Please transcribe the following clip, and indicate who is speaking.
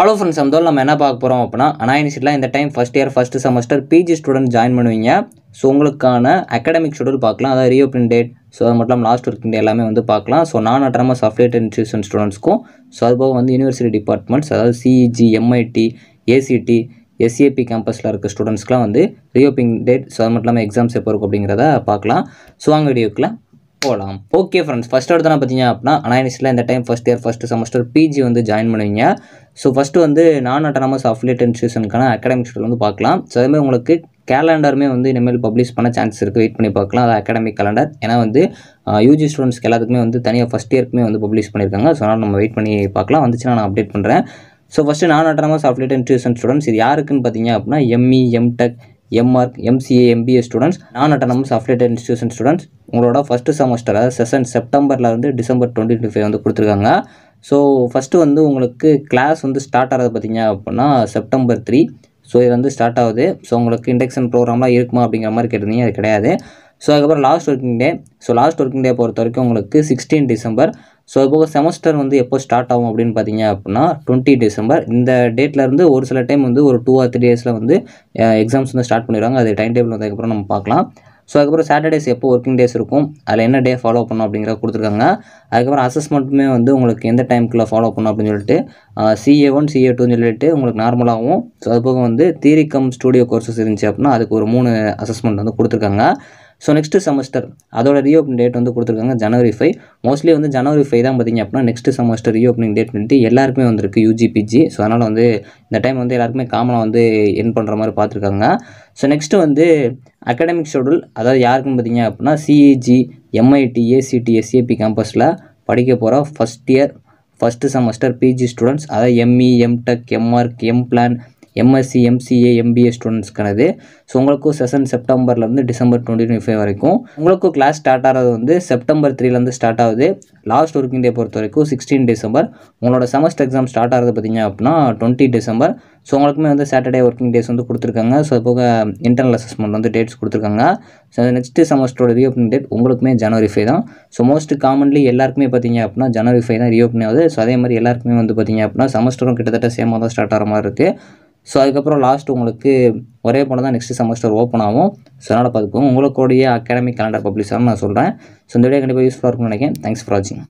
Speaker 1: Hello friends, நம்ம என்ன பார்க்க போகிறோம் அப்படின்னா, அண்ணா யூனிவர்சிட்டியில் இந்த time first year first semester PG student join பண்ணுவீங்க. ஸோ உங்களுக்கான அகாடமிக் ஷெடியூல் பார்க்கலாம். அதாவது ரீஓப்பனிங் டேட், ஸோ அது மட்டும் இல்லாமல் லாஸ்ட் ஒர்க்கிங் டே எல்லாமே வந்து பார்க்கலாம். ஸோ நான் அட்டானமஸ் அஃபிலியேட்டட் இன்ஸ்டியூஷன் ஸ்டூடெண்ட்ஸ்க்கும், ஸோ அதுபோக வந்து யூனிவர்சிட்டி டிபார்ட்மெண்ட்ஸ், அதாவது சிஇஜி, எம்ஐடி, ஏசிடி, எஸ்ஏபி கேம்பஸில் இருக்க ஸ்டூடெண்ட்ஸ்க்குலாம் வந்து ரீஓப்பனிங் டேட், ஸோ அது மட்டும் இல்லாமல் எக்ஸாம்ஸ் எப்போ இருக்கும் அப்படிங்கிறத பார்க்கலாம். ஸோ வாங்க வீடியோக்குள்ள போகலாம். ஓகே ஃப்ரெண்ட்ஸ், ஃபஸ்ட் எடுத்து பார்த்தீங்க அப்படின்னா, அண்ணா யூனிவர்சிட்டியில் இந்த time first year first semester PG வந்து ஜாயின் பண்ணுவீங்க. ஸோ ஃபஸ்ட்டு வந்து நான் அட்டானமஸ் அஃபிலியேட்டட் இன்ஸ்டியூஷனுக்கான அகாடமிக் ஷெடியூல் வந்து பார்க்கலாம். ஸோ அதுமாதிரி உங்களுக்கு கேலண்டருமே வந்து இனிமேல் பப்ளிஷ் பண்ண சான்சஸ் இருக்குது. வெயிட் பண்ணி பார்க்கலாம். அது அகாடமிக் கேலண்டர். ஏன்னா வந்து யூஜி ஸ்டூடெண்ட்ஸ்க்கு எல்லாத்துக்குமே வந்து தனியாக ஃபஸ்ட் இயர்க்குமே வந்து பப்ளிஷ் பண்ணியிருக்காங்க. ஸோ அதனால் நம்ம வெயிட் பண்ணி பார்க்கலாம். வந்துச்சுன்னா நான் அப்டேட் பண்ணுறேன். So first non autonomous affiliated institution students, இது யாருக்குன்னு பார்த்தீங்க அப்படின்னா ME, MTech, MArch, MCA, MBA students, non autonomous affiliated institution students. உங்களோட ஃபஸ்ட்டு செமஸ்டர், அதாவது செஷன் செப்டம்பரில் வந்து டிசம்பர் 2025 வந்து கொடுத்துருக்காங்க. ஸோ ஃபஸ்ட்டு வந்து உங்களுக்கு கிளாஸ் வந்து ஸ்டார்ட் ஆகிறது பார்த்தீங்க அப்படின்னா செப்டம்பர் 3. ஸோ இது வந்து ஸ்டார்ட் ஆகுது. ஸோ உங்களுக்கு இண்டக்ஷன் ப்ரோக்ராம்லாம் இருக்குமா அப்படிங்கிற மாதிரி கேட்டிருந்தீங்க. அது கிடையாது. ஸோ அதுக்கப்புறம் லாஸ்ட் ஒர்க்கிங் டே. ஸோ லாஸ்ட் ஒர்க்கிங் டே பொறுத்த வரைக்கும் உங்களுக்கு 16 டிசம்பர். ஸோ அதுபோக செமஸ்டர் வந்து எப்போ ஸ்டார்ட் ஆகும் அப்படின்னு பார்த்தீங்க அப்படின்னா 20 டிசம்பர். இந்த டேட்லேருந்து ஒரு சில டைம் வந்து ஒரு 2 or 3 டேஸில் வந்து எக்ஸாம்ஸ் வந்து ஸ்டார்ட் பண்ணிடுவாங்க. அது டைம் டேபிள் வந்ததுக்கப்புறம் நம்ம பார்க்கலாம். ஸோ அதுக்கப்புறம் சாட்டர்டேஸ் எப்போ ஒர்க்கிங் டேஸ் இருக்கும், அதில் என்ன டே ஃபாலோ பண்ணணும் அப்படிங்கிறத கொடுத்துருக்காங்க. அதுக்கப்புறம் அசஸ்மெண்ட்டுமே வந்து உங்களுக்கு எந்த டைமுக்குள்ளே ஃபாலோ பண்ணணும் அப்படின்னு சொல்லிட்டு CA1, CA2ன்னு சொல்லிட்டு உங்களுக்கு நார்மலாகவும், ஸோ அதுபோக வந்து தியரி கம் ஸ்டூடியோ கோர்சஸ் இருந்துச்சு அப்படின்னா அதுக்கு ஒரு 3 அசஸ்மெண்ட் வந்து கொடுத்துருக்காங்க. ஸோ நெக்ஸ்ட்டு செமஸ்டர் அதோட ரீஓப்பனிங் டேட் வந்து கொடுத்துருக்காங்க January 5. மோஸ்ட்லி வந்து January 5 தான் பார்த்திங்க அப்படின்னா நெக்ஸ்ட்டு செமஸ்டர் ரீஓப்பனிங் டேட் பண்ணிட்டு எல்லாருக்குமே வந்துருக்கு யூஜி, பிஜி. ஸோ அதனால் வந்து இந்த டைம் வந்து எல்லாருக்குமே காமனாக வந்து என் பண்ணுற மாதிரி பார்த்துருக்காங்க. ஸோ நெக்ஸ்ட்டு வந்து அகாடமிக் ஷெடியூல், அதாவது யாருக்குன்னு பார்த்தீங்க அப்படின்னா சிஇஜி, எம்ஐடி, ஏசிடி, எஸ்ஏபி கேம்பஸில் படிக்க போகிற first year first semester PG students, அதாவது ME, MTech, MArch, MPlan, MSc, MCA, MBA ஸ்டூடெண்ட்ஸ்க்கானது. ஸோ உங்களுக்கும் செஷன் செப்டம்பர்லேருந்து டிசம்பர் 2025 வரைக்கும். உங்களுக்கும் கிளாஸ் ஸ்டார்ட் ஆகிறது வந்து செப்டம்பர் 3லேருந்து ஸ்டார்ட் ஆகுது. லாஸ்ட் ஒர்க்கிங் டே பொறுத்த வரைக்கும் 16 டிசம்பர். உங்களோட செமஸ்டர் எக்ஸாம் ஸ்டார்ட் ஆகிறது பார்த்தீங்க அப்படின்னா 20 டிசம்பர். ஸோ உங்களுக்குமே வந்து சாட்டர்டே ஒர்க்கிங் டேஸ் வந்து கொடுத்துருக்காங்க. ஸோ அது போக இன்டர்னல் அசஸ்மெண்ட் வந்து டேட்ஸ் கொடுத்துருக்காங்க. ஸோ நெக்ஸ்ட்டு செமஸ்டரோட ரீஓப்பனிங் டேட் உங்களுக்குமே January 5 தான். ஸோ மோஸ்ட் காமன்லி எல்லாருக்குமே பார்த்தீங்க அப்படின்னா January 5 தான் ரீஓப்பன் ஆகுது. ஸோ அதே மாதிரி எல்லாருக்குமே வந்து பார்த்தீங்க அப்படின்னா செமஸ்டரும் கிட்டத்தட்ட சேமாக தான் ஸ்டார்ட் ஆகிற மாதிரி இருக்குது. ஸோ அதுக்கப்புறம் லாஸ்ட் உங்களுக்கு ஒரே போல தான் நெக்ஸ்ட் செமஸ்டர் ஓப்பன் ஆகும். ஸோ அதனால் பார்த்துக்கோங்க. உங்களுடைய அகாடமிக் கேலண்டர் பப்ளிஷ் ஆகும் நான் சொல்கிறேன். ஸோ இந்த வீடியோ கண்டிப்பாக யூஸ்ஃபுல்லாக இருக்கும்னு நினைக்கிறேன். தேங்க்ஸ் ஃபார் வாட்சிங்.